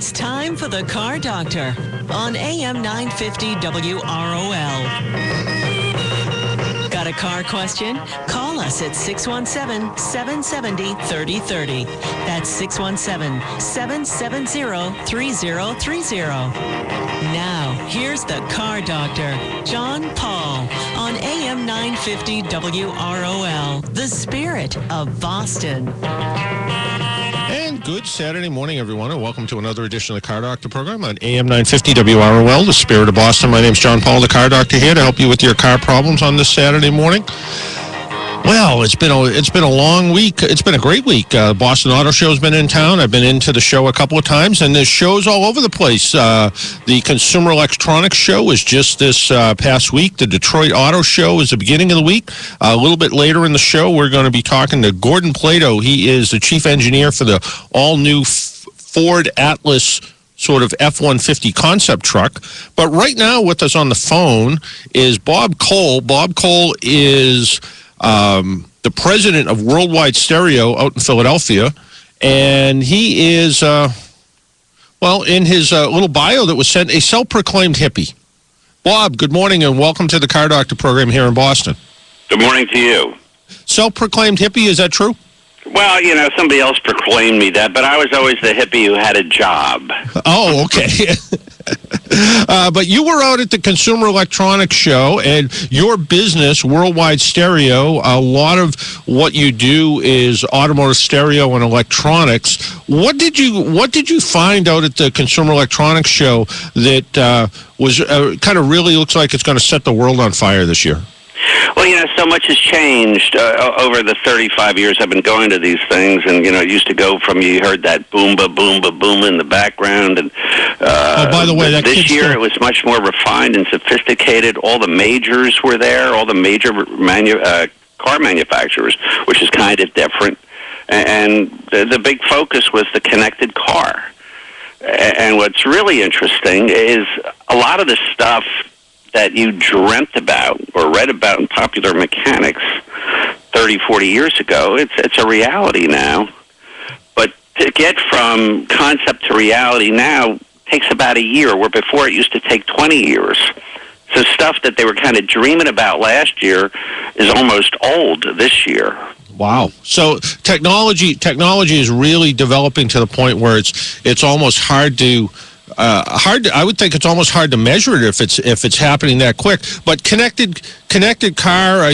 It's time for the Car Doctor on AM 950 WROL. Got a car question? Call us at 617-770-3030. That's 617-770-3030. Now, here's the Car Doctor, John Paul, on AM 950 WROL, the spirit of Boston. And good Saturday morning, everyone, and welcome to another edition of the Car Doctor program on AM 950 WROL, the spirit of Boston. My name's John Paul, the Car Doctor, here to help you with your car problems on this Saturday morning. Well, it's been a long week. It's been a great week. Boston Auto Show's been in town. I've been into the show a couple of times, and there's shows all over the place. The Consumer Electronics Show was just this past week. The Detroit Auto Show is the beginning of the week. A little bit later in the show, we're going to be talking to Gordon Platto. He is the chief engineer for the all-new Ford Atlas sort of F-150 concept truck. But right now with us on the phone is Bob Cole. Bob Cole is the president of Worldwide Stereo out in Philadelphia, and he is, in his little bio that was sent, a self-proclaimed hippie. Bob, good morning, and welcome to the Car Doctor program here in Boston. Good morning to you. Self-proclaimed hippie, is that true? Well, somebody else proclaimed me that, but I was always the hippie who had a job. Oh, okay. But you were out at the Consumer Electronics Show, and your business, Worldwide Stereo, a lot of what you do is automotive stereo and electronics. What did you find out at the Consumer Electronics Show that was kind of really looks like it's going to set the world on fire this year? Well, so much has changed over the 35 years I've been going to these things, and it used to go from you heard that boomba boomba boom in the background, and by the way, this year it was much more refined and sophisticated. All the majors were there, all the major car manufacturers, which is kind of different, and the big focus was the connected car. And what's really interesting is a lot of the stuff that you dreamt about or read about in Popular Mechanics 30, 40 years ago, it's a reality now. But to get from concept to reality now takes about a year, where before it used to take 20 years. So stuff that they were kind of dreaming about last year is almost old this year. Wow. So technology is really developing to the point where it's almost hard to I would think it's almost hard to measure it if it's happening that quick. But connected car, I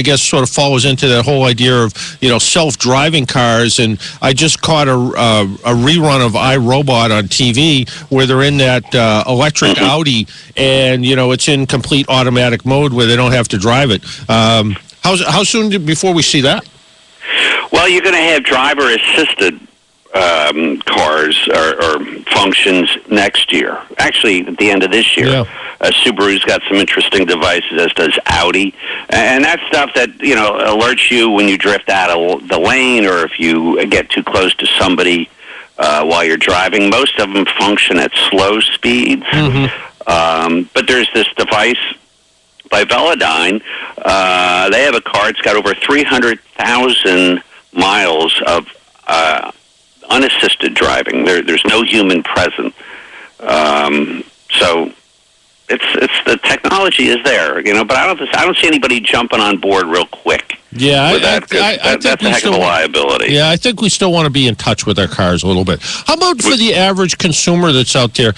guess follows into that whole idea of self-driving cars. And I just caught a rerun of iRobot on TV where they're in that electric Audi, and it's in complete automatic mode where they don't have to drive it. How soon before we see that? Well, you're going to have driver-assisted cars or functions next year. Actually, at the end of this year. Yeah. Subaru's got some interesting devices, as does Audi. And that's stuff that, alerts you when you drift out of the lane or if you get too close to somebody while you're driving. Most of them function at slow speeds. Mm-hmm. But there's this device by Velodyne. They have a car. It's got over 300,000 miles of unassisted driving. There's no human present. So it's the technology is there, but I don't see anybody jumping on board real quick. Yeah, that's a heck of a liability. Yeah, I think we still want to be in touch with our cars a little bit. How about for the average consumer that's out there?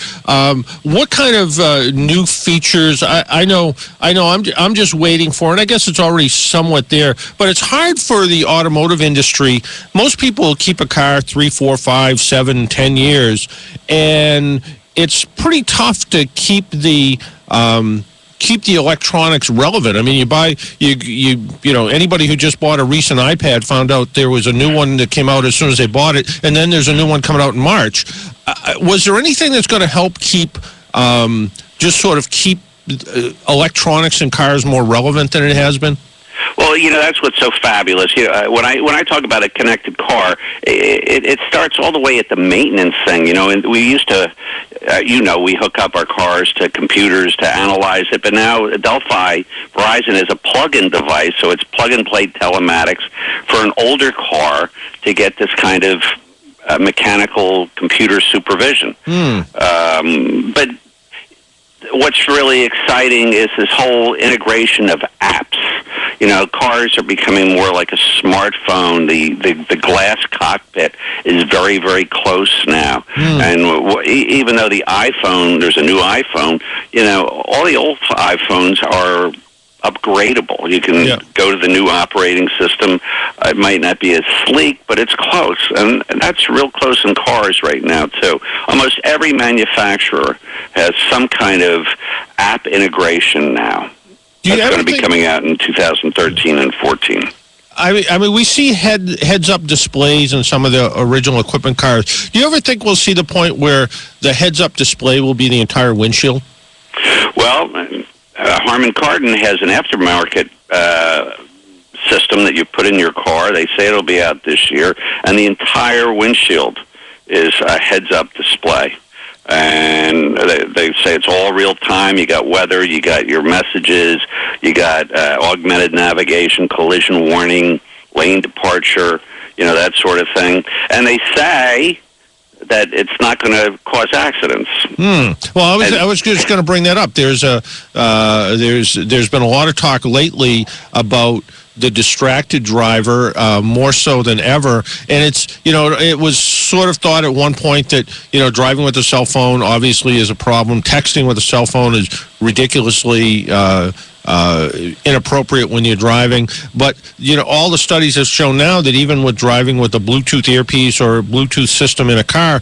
What kind of new features? I know. I'm just waiting for, and I guess it's already somewhat there. But it's hard for the automotive industry. Most people keep a car 3, 4, 5, 7, 10 years, and it's pretty tough to keep the electronics relevant. I mean, anybody who just bought a recent iPad found out there was a new one that came out as soon as they bought it, and then there's a new one coming out in March. Was there anything that's going to help keep electronics in cars more relevant than it has been? Well, that's what's so fabulous. When I talk about a connected car, it starts all the way at the maintenance thing. And we used to, we hook up our cars to computers to analyze it. But now Verizon is a plug-in device, so it's plug-and-play telematics for an older car to get this kind of mechanical computer supervision. But what's really exciting is this whole integration of apps. You know, cars are becoming more like a smartphone. The glass cockpit is very, very close now. And even though the iPhone, there's a new iPhone, you know, all the old iPhones are upgradable. You can go to the new operating system. It might not be as sleek, but it's close. And that's real close in cars right now, too. Almost every manufacturer has some kind of app integration now. That's going to be coming out in 2013 and 14. I mean, we see heads-up displays in some of the original equipment cars. Do you ever think we'll see the point where the heads-up display will be the entire windshield? Well, Harman Kardon has an aftermarket system that you put in your car. They say it'll be out this year, and the entire windshield is a heads-up display. And they say it's all real time. You got weather, you got your messages, you got augmented navigation, collision warning, lane departure, you know, that sort of thing. And they say that it's not going to cause accidents. Well, I was just going to bring that up. There's been a lot of talk lately about the distracted driver, more so than ever. And it's, you know, it was sort of thought at one point that, you know, driving with a cell phone obviously is a problem. Texting with a cell phone is ridiculously inappropriate when you're driving. But, you know, all the studies have shown now that even with driving with a Bluetooth earpiece or a Bluetooth system in a car,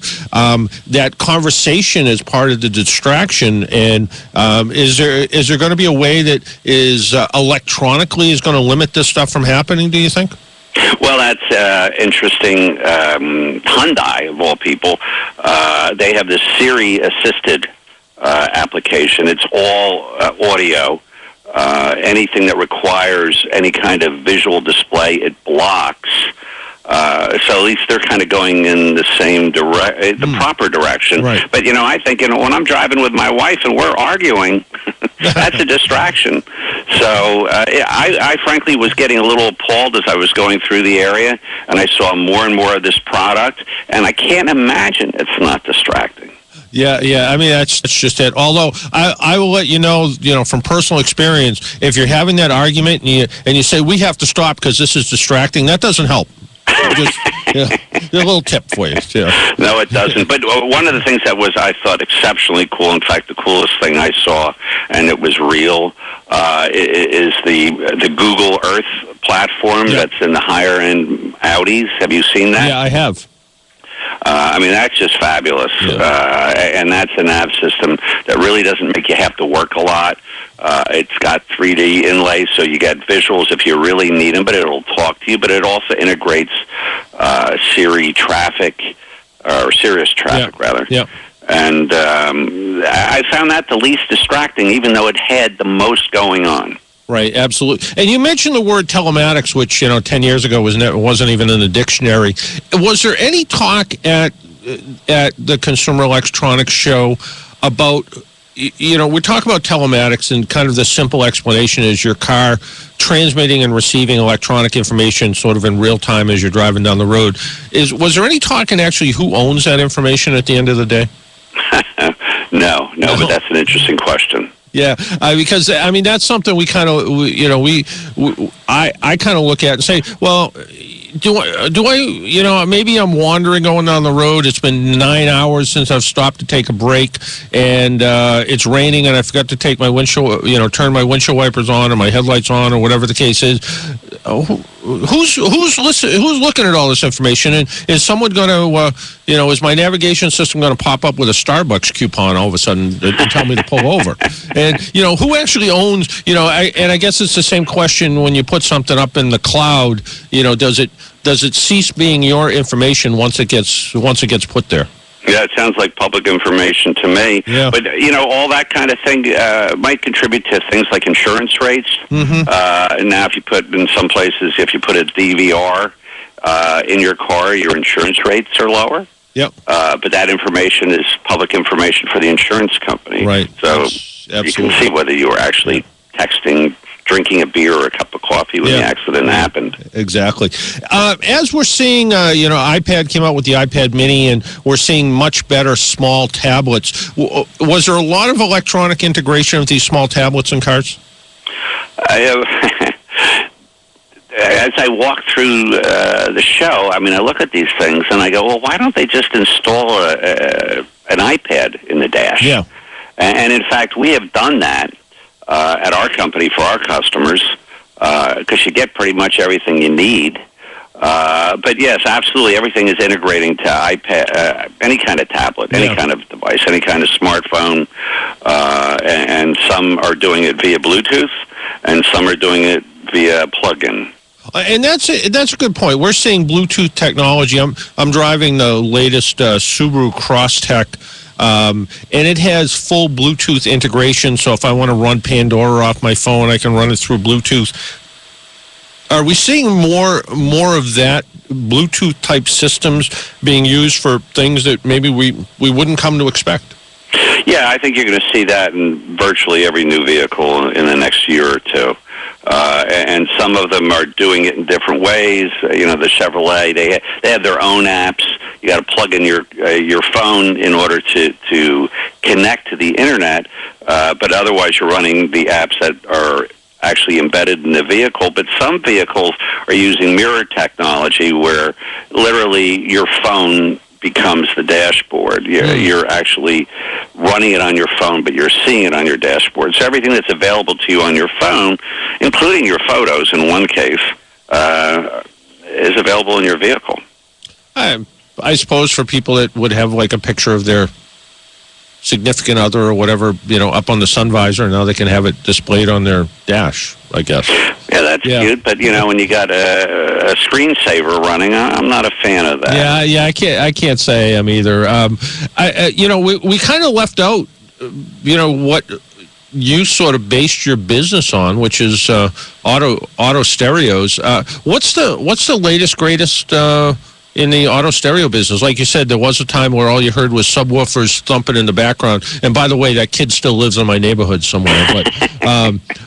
that conversation is part of the distraction. And is there going to be a way that is electronically is going to limit this stuff from happening, do you think? Well, that's interesting. Hyundai, of all people, they have this Siri-assisted application. It's all audio. Anything that requires any kind of visual display, it blocks. So at least they're kind of going in the same the proper direction. Right. But, you know, I think, you know, when I'm driving with my wife and we're arguing, that's a distraction. So I frankly was getting a little appalled as I was going through the area, and I saw more and more of this product, and I can't imagine it's not distracting. Yeah. I mean, that's just it. Although I will let you know from personal experience, if you're having that argument and you say we have to stop because this is distracting, that doesn't help. Just a little tip for you. Yeah. No, it doesn't. But one of the things that was, I thought, exceptionally cool, in fact, the coolest thing I saw, and it was real, is the Google Earth platform that's in the higher-end Audis. Have you seen that? Yeah, I have. I mean, that's just fabulous. And that's a nav system that really doesn't make you have to work a lot. It's got 3D inlay, so you get visuals if you really need them, but it'll talk to you. But it also integrates Sirius traffic, rather. Yeah. And I found that the least distracting, even though it had the most going on. Right, absolutely. And you mentioned the word telematics, which 10 years ago wasn't even in the dictionary. Was there any talk at the Consumer Electronics Show about, we talk about telematics, and kind of the simple explanation is your car transmitting and receiving electronic information sort of in real time as you're driving down the road. Was there any talk in actually who owns that information at the end of the day? No, but that's an interesting question. Yeah, because I mean that's something we kind of I kind of look at and say, well, do I maybe I'm wandering going down the road. It's been 9 hours since I've stopped to take a break, and it's raining, and I forgot to take my windshield, turn my windshield wipers on or my headlights on or whatever the case is. Who's looking at all this information, and is someone going to is my navigation system going to pop up with a Starbucks coupon all of a sudden to tell me to pull over? And who actually owns? And I guess it's the same question when you put something up in the cloud. Does it cease being your information once it gets put there? Yeah, it sounds like public information to me. Yeah. But, all that kind of thing might contribute to things like insurance rates. Mm-hmm. Now, if you put a DVR in your car, your insurance rates are lower. Yep. But that information is public information for the insurance company. Right. So Absolutely. You can see whether you were actually texting drinking a beer or a cup of coffee when the accident happened. Exactly. As we're seeing, iPad came out with the iPad Mini, and we're seeing much better small tablets. Was there a lot of electronic integration of these small tablets in cars? As I walk through the show, I look at these things and I go, well, why don't they just install an iPad in the dash? Yeah. And in fact, we have done that at our company for our customers because you get pretty much everything you need. But yes, absolutely, everything is integrating to iPad, any kind of tablet, any kind of device, any kind of smartphone, and some are doing it via Bluetooth, and some are doing it via plug-in. And that's a good point. We're seeing Bluetooth technology. I'm driving the latest Subaru Crosstrek, and it has full Bluetooth integration. So if I want to run Pandora off my phone, I can run it through Bluetooth. Are we seeing more of that Bluetooth type systems being used for things that maybe we wouldn't come to expect? Yeah, I think you're going to see that in virtually every new vehicle in the next year or two. And some of them are doing it in different ways. The Chevrolet, they have their own apps. You got to plug in your phone in order to connect to the internet. But otherwise, you're running the apps that are actually embedded in the vehicle. But some vehicles are using mirror technology, where literally your phone becomes the dashboard. You're actually running it on your phone, but you're seeing it on your dashboard. So everything that's available to you on your phone, including your photos in one case, is available in your vehicle. I suppose for people that would have like a picture of their significant other or whatever, up on the sun visor, and now they can have it displayed on their dash, I guess. Yeah, that's cute, but when you got a screensaver running, I'm not a fan of that. Yeah, I can't say I am either. We kind of left out, what you sort of based your business on, which is auto stereos. What's the latest, greatest in the auto stereo business? Like you said, there was a time where all you heard was subwoofers thumping in the background. And by the way, that kid still lives in my neighborhood somewhere.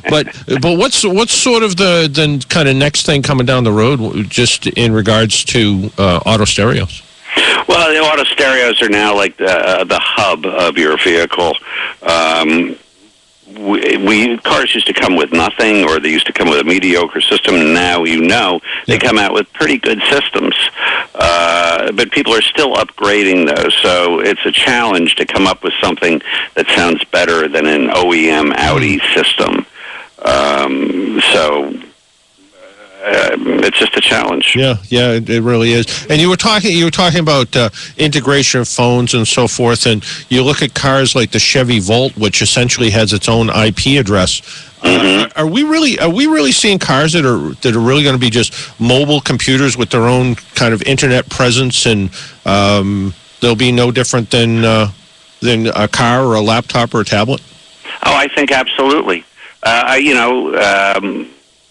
But what's sort of the kind of next thing coming down the road, just in regards to auto stereos? Well, the auto stereos are now like the hub of your vehicle. Cars used to come with nothing, or they used to come with a mediocre system. Now they come out with pretty good systems, but people are still upgrading those. So it's a challenge to come up with something that sounds better than an OEM Audi system. It's just a challenge. Yeah, it really is. And you were talking about integration of phones and so forth, and you look at cars like the Chevy Volt, which essentially has its own IP address. Mm-hmm. Are we really seeing cars that are really going to be just mobile computers with their own kind of internet presence, and they'll be no different than a car or a laptop or a tablet? Oh, I think absolutely.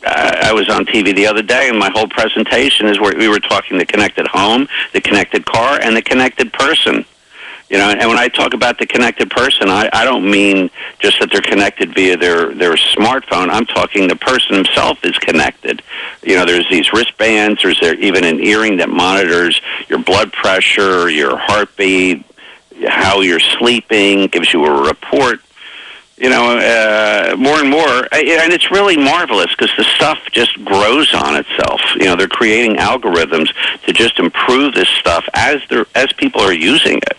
I was on TV the other day, and my whole presentation is where we were talking the connected home, the connected car, and the connected person. And when I talk about the connected person, I don't mean just that they're connected via their smartphone. I'm talking the person himself is connected. There's these wristbands. There's even an earring that monitors your blood pressure, your heartbeat, how you're sleeping, gives you a report. More and more, and it's really marvelous because the stuff just grows on itself. They're creating algorithms to just improve this stuff as people are using it.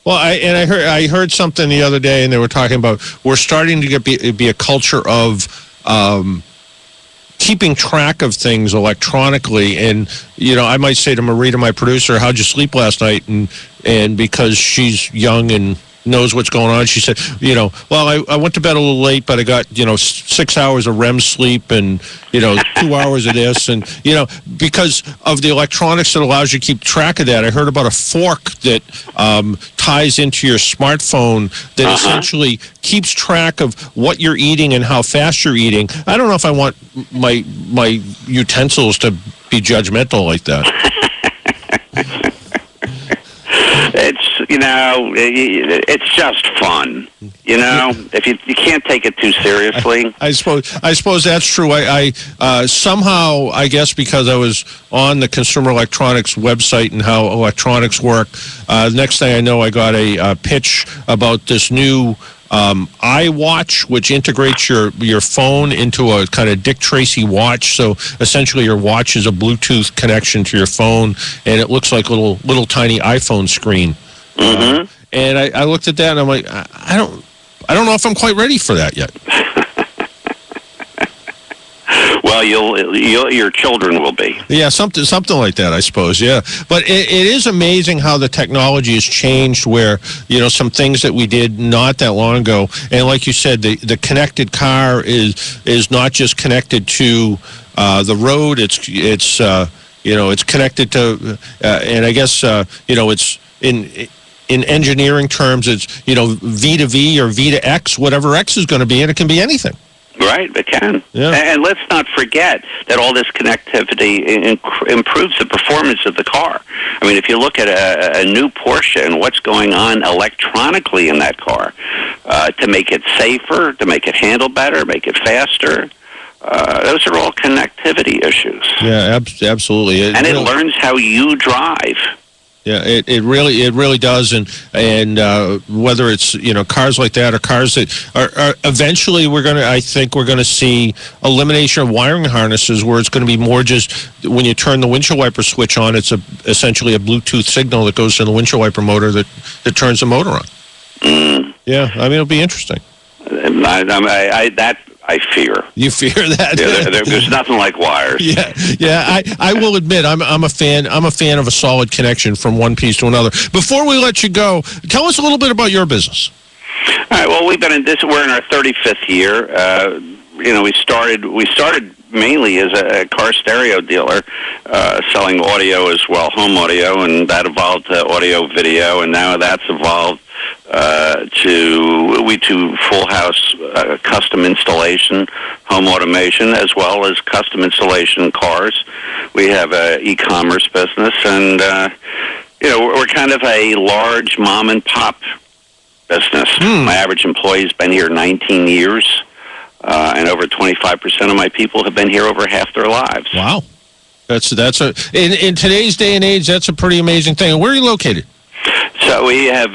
Well, I heard something the other day, and they were talking about we're starting to be a culture of keeping track of things electronically. And I might say to Marita, my producer, "How'd you sleep last night?" And because she's young and knows what's going on, she said, well, I went to bed a little late, but I got 6 hours of REM sleep and 2 hours of this, and because of the electronics that allows you to keep track of that. I heard about a fork that ties into your smartphone that essentially keeps track of what you're eating and how fast you're eating. I don't know if I want my utensils to be judgmental like that. It's just fun. You know, if you can't take it too seriously. I suppose that's true. I somehow, I guess because I was on the Consumer Electronics website and how electronics work, next thing I know, I got a pitch about this new iWatch, which integrates your phone into a kind of Dick Tracy watch. So essentially, your watch is a Bluetooth connection to your phone, and it looks like a little tiny iPhone screen. Mm-hmm. And I looked at that, and I'm like, I don't know if I'm quite ready for that yet. Well, your children will be. Yeah, something like that, I suppose. Yeah, but it is amazing how the technology has changed. Where some things that we did not that long ago, and like you said, the connected car is not just connected to the road. It's connected to, and I guess it's in engineering terms, it's V to V or V to X, whatever X is going to be, and it can be anything. Right, it can. Yeah. And let's not forget that all this connectivity improves the performance of the car. I mean, if you look at a new Porsche and what's going on electronically in that car to make it safer, to make it handle better, make it faster, those are all connectivity issues. Yeah, absolutely. And it learns how you drive. Yeah, it really does, and whether it's cars like that or cars that are eventually I think we're gonna see elimination of wiring harnesses, where it's going to be more just when you turn the windshield wiper switch on, it's essentially a Bluetooth signal that goes to the windshield wiper motor that turns the motor on. Mm. Yeah, I mean it'll be interesting. I fear. You fear that? Yeah, there's nothing like wires. Yeah. I will admit, I'm a fan. I'm a fan of a solid connection from one piece to another. Before we let you go, tell us a little bit about your business. All right. Well, we're in our 35th year. We started mainly as a car stereo dealer, selling audio as well, home audio, and that evolved to audio video, and now that's evolved to full house custom installation, home automation, as well as custom installation cars. We have a e-commerce business, and we're kind of a large mom and pop business. My average employee's been here 19 years, and over 25% of my people have been here over half their lives. Wow, that's in today's day and age, that's a pretty amazing thing. Where are you located? So we have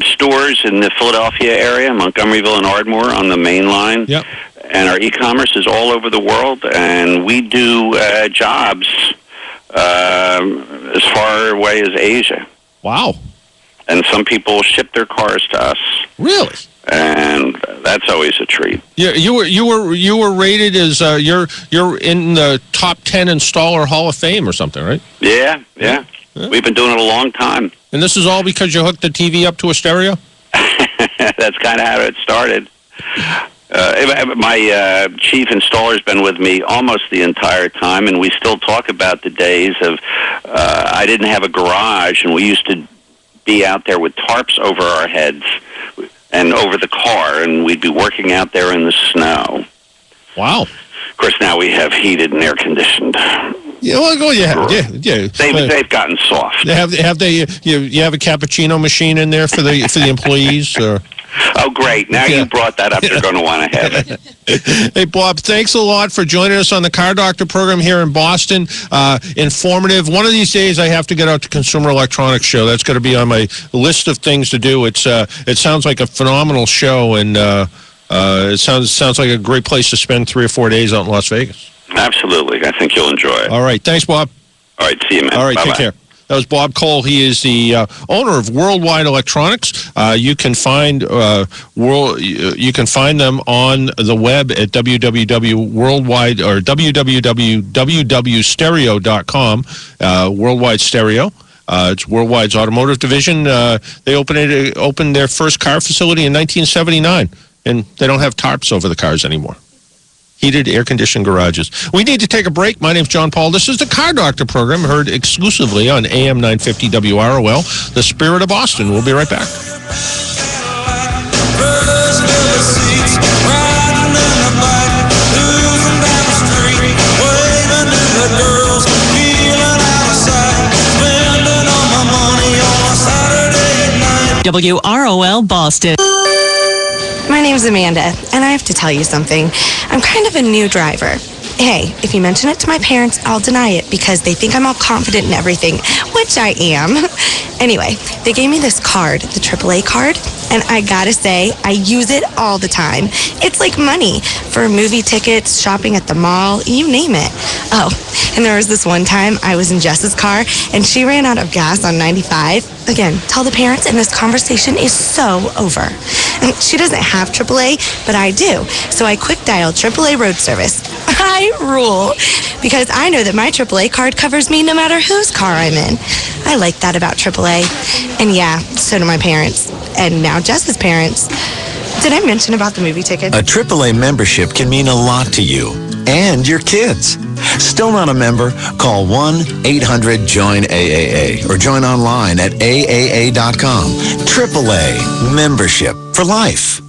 stores in the Philadelphia area, Montgomeryville and Ardmore on the main line. Yep. And our e-commerce is all over the world, and we do jobs as far away as Asia. Wow. And some people ship their cars to us. Really? And that's always a treat. Yeah, you were rated as you're in the top 10 installer Hall of Fame or something, right? Yeah. We've been doing it a long time. And this is all because you hooked the TV up to a stereo? That's kind of how it started. My chief installer's been with me almost the entire time, and we still talk about the days of I didn't have a garage, and we used to be out there with tarps over our heads and over the car, and we'd be working out there in the snow. Wow. Of course, now we have heated and air-conditioned. Yeah, well, yeah. They've gotten soft. You have a cappuccino machine in there for the employees? Or? Oh, great. Now you brought that up. They're going to want to have it. Hey, Bob, thanks a lot for joining us on the Car Doctor program here in Boston. Informative. One of these days I have to get out to Consumer Electronics Show. That's going to be on my list of things to do. It sounds like a phenomenal show, and it sounds like a great place to spend 3 or 4 days out in Las Vegas. Absolutely. I think you'll enjoy it. All right. Thanks, Bob. All right. See you, man. All right. Bye-bye. Take care. That was Bob Cole. He is the owner of Worldwide Electronics. You can find them on the web at www.worldwide or www.wwstereo.com. Worldwide Stereo. It's Worldwide's automotive division. They opened their first car facility in 1979, and they don't have tarps over the cars anymore. Heated, air-conditioned garages. We need to take a break. My name's John Paul. This is the Car Doctor program, heard exclusively on AM 950 WROL, the Spirit of Boston. We'll be right back. WROL Boston. My name's Amanda, and I have to tell you something. I'm kind of a new driver. Hey, if you mention it to my parents, I'll deny it because they think I'm all confident in everything, which I am. Anyway, they gave me this card, the AAA card, and I gotta say, I use it all the time. It's like money for movie tickets, shopping at the mall, you name it. Oh, and there was this one time I was in Jess's car, and she ran out of gas on 95. Again, tell the parents, and this conversation is so over. And she doesn't have AAA, but I do. So I quick dialed AAA road service. I rule, because I know that my AAA card covers me no matter whose car I'm in. I like that about AAA. And yeah, so do my parents. And now Jess's parents. Did I mention about the movie tickets? A AAA membership can mean a lot to you and your kids. Still not a member? Call 1-800-JOIN-AAA or join online at AAA.com. AAA membership for life.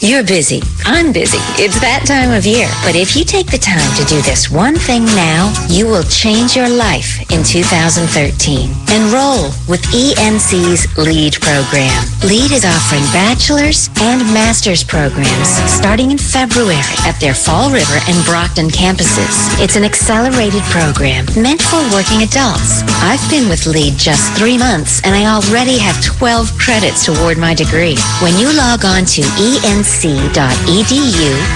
You're busy. I'm busy. It's that time of year. But if you take the time to do this one thing now, you will change your life in 2013. Enroll with ENC's LEAD program. LEAD is offering bachelor's and master's programs starting in February at their Fall River and Brockton campuses. It's an accelerated program meant for working adults. I've been with LEAD just 3 months, and I already have 12 credits toward my degree. When you log on to ENC.edu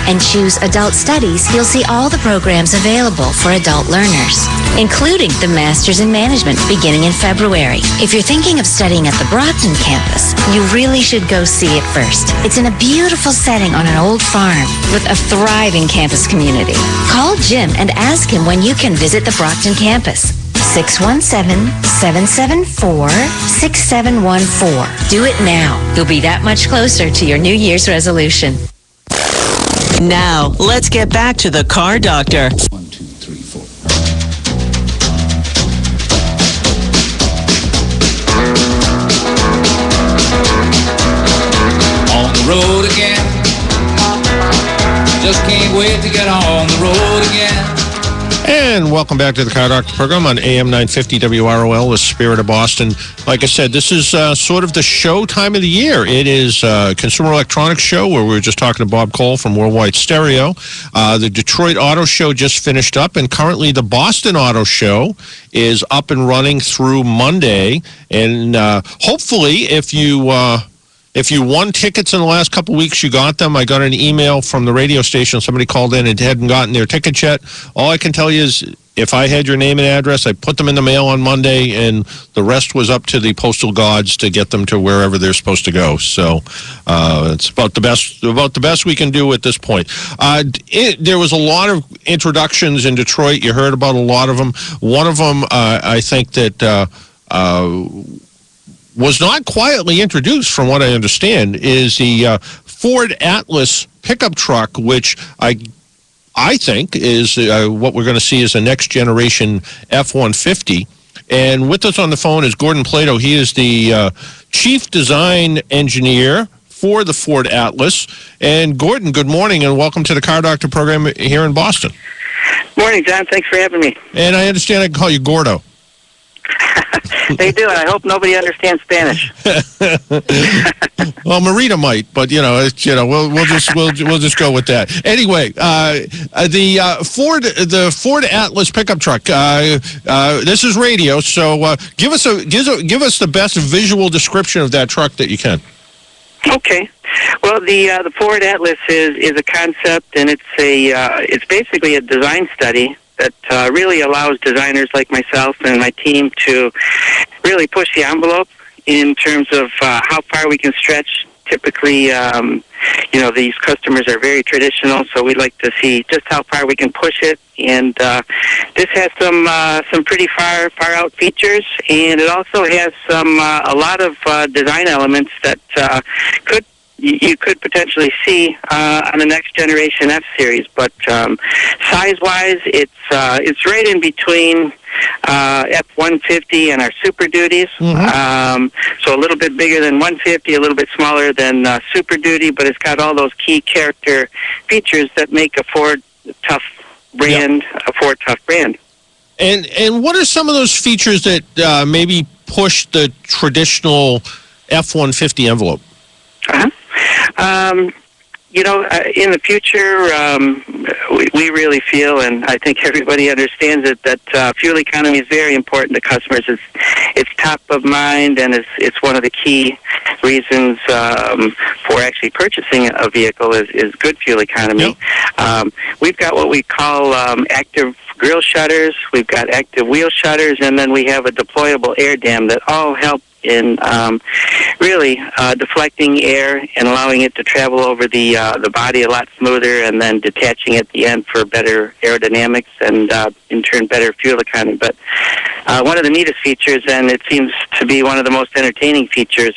and choose Adult Studies, you'll see all the programs available for adult learners, including the Masters in Management beginning in February. If you're thinking of studying at the Brockton campus, you really should go see it first. It's in a beautiful setting on an old farm with a thriving campus community. Call Jim and ask him when you can visit the Brockton campus. 617-774-6714. Do it now. You'll be that much closer to your New Year's resolution. Now, let's get back to the Car Doctor. 1, 2, 3, 4. On the road again. Just can't wait to get on the road again. And welcome back to the Car Doctor program on AM 950 WROL, the Spirit of Boston. Like I said, this is sort of the show time of the year. It is a Consumer Electronics Show where we were just talking to Bob Cole from Worldwide Stereo. The Detroit Auto Show just finished up, and currently the Boston Auto Show is up and running through Monday. And hopefully, if you won tickets in the last couple of weeks, you got them. I got an email from the radio station. Somebody called in and hadn't gotten their tickets yet. All I can tell you is if I had your name and address, I put them in the mail on Monday, and the rest was up to the postal gods to get them to wherever they're supposed to go. So it's about the best we can do at this point. There was a lot of introductions in Detroit. You heard about a lot of them. One of them, I think that was not quietly introduced, from what I understand, is the Ford Atlas pickup truck, which I think is what we're going to see as a next generation F-150. And with us on the phone is Gordon Platto. He is the chief design engineer for the Ford Atlas. And Gordon, good morning, and welcome to the Car Doctor program here in Boston. Morning, John. Thanks for having me. And I understand I can call you Gordo. They do, and I hope nobody understands Spanish. Well, Marita might, but we'll just go with that. Anyway, the Ford Atlas pickup truck. This is radio, so give us the best visual description of that truck that you can. Okay. Well, the Ford Atlas is a concept, and it's basically a design study that really allows designers like myself and my team to really push the envelope in terms of how far we can stretch. Typically, these customers are very traditional, so we'd like to see just how far we can push it. And this has some pretty far out features, and it also has a lot of design elements that you could potentially see on the next generation F series, but size-wise, it's right in between F-150 and our Super Duties. Mm-hmm. So a little bit bigger than 150, a little bit smaller than Super Duty, but it's got all those key character features that make a Ford tough brand, a Ford tough brand. And what are some of those features that maybe push the traditional F-150 envelope? In the future, we really feel, and I think everybody understands it, that fuel economy is very important to customers. It's top of mind, and it's one of the key reasons for actually purchasing a vehicle is good fuel economy. Yep. We've got what we call active grille shutters. We've got active wheel shutters, and then we have a deployable air dam that all help in really deflecting air and allowing it to travel over the body a lot smoother, and then detaching at the end for better aerodynamics and in turn better fuel economy. But one of the neatest features, and it seems to be one of the most entertaining features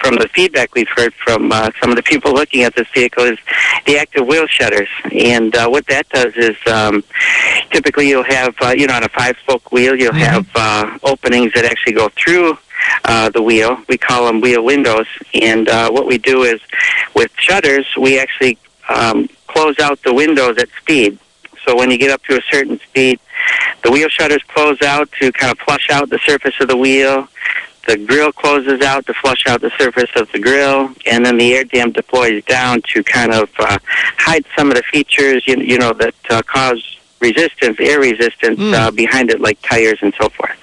from the feedback we've heard from some of the people looking at this vehicle, is the active wheel shutters. And what that does is typically you'll have, on a 5-spoke wheel, you'll have openings that actually go through the wheel. We call them wheel windows. And what we do is with shutters, we actually close out the windows at speed. So when you get up to a certain speed, the wheel shutters close out to kind of flush out the surface of the wheel. The grill closes out to flush out the surface of the grill, and then the air dam deploys down to kind of hide some of the features, that cause resistance, air resistance behind it, like tires and so forth.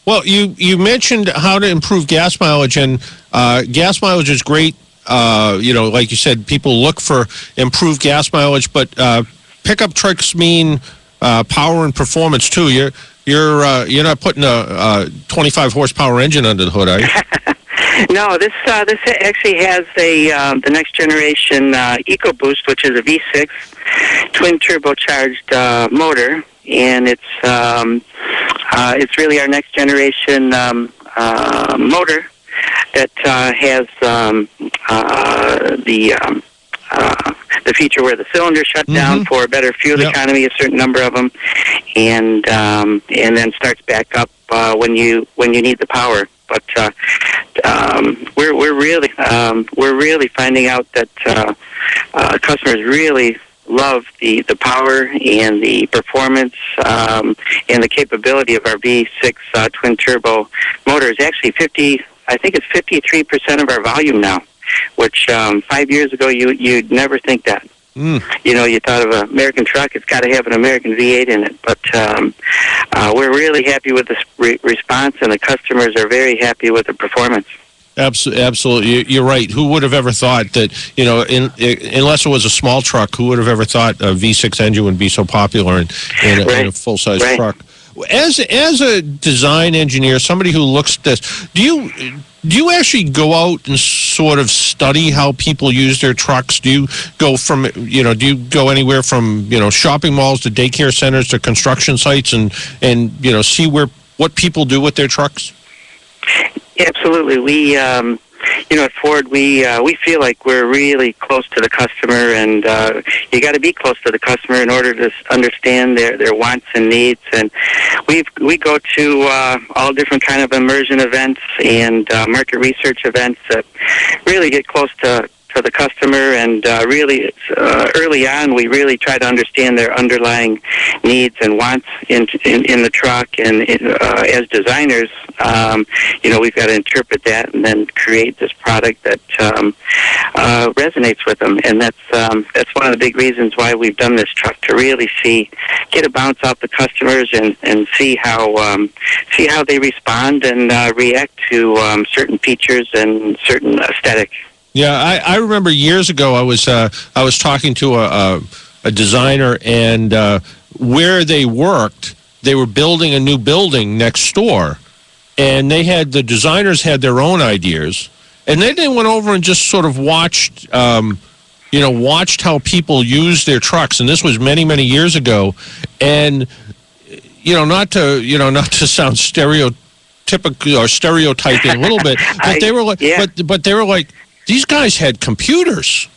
Well, you mentioned how to improve gas mileage, and gas mileage is great. Like you said, people look for improved gas mileage, but pickup trucks mean power and performance too. You're not putting a 25 horsepower engine under the hood, are you? No, this actually has the next generation EcoBoost, which is a V6 twin turbocharged motor, and it's really our next generation motor that has the feature where the cylinders shut down for better fuel economy, a certain number of them, and then starts back up when you need the power. But we're really finding out that customers really love the power and the performance and the capability of our V6 twin turbo motor. Is actually 53% of our volume now, which 5 years ago you'd never think that. You thought of an American truck, it's got to have an American V8 in it. But we're really happy with the response, and the customers are very happy with the performance. Absolutely. You're right. Who would have ever thought that, unless it was a small truck, who would have ever thought a V6 engine would be so popular in a full-size truck? As a design engineer, somebody who looks at this, do you actually go out and sort of study how people use their trucks? Do you go anywhere from, shopping malls to daycare centers to construction sites and see what people do with their trucks? Absolutely. We, at Ford, we feel like we're really close to the customer, and you got to be close to the customer in order to understand their wants and needs. And we go to all different kind of immersion events and market research events that really get close to the customer, and really early on we really try to understand their underlying needs and wants in the truck, and as designers we've got to interpret that and then create this product that resonates with them. And that's one of the big reasons why we've done this truck, to really get a bounce off the customers and see how they respond and react to certain features and certain aesthetic. Yeah, I remember years ago I was talking to a designer, and where they worked, they were building a new building next door, and the designers had their own ideas, and then they went over and just sort of watched how people use their trucks, and this was many, many years ago, and not to sound stereotypical or stereotyping a little bit, but they were like, but they were like, these guys had computers,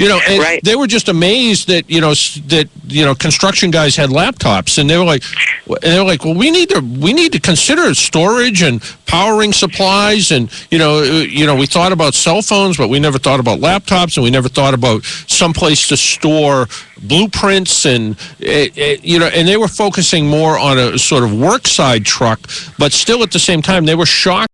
and they were just amazed that construction guys had laptops, and they were like, well, we need to consider storage and powering supplies, and we thought about cell phones, but we never thought about laptops, and we never thought about someplace to store blueprints, and and they were focusing more on a sort of work side truck, but still at the same time they were shocked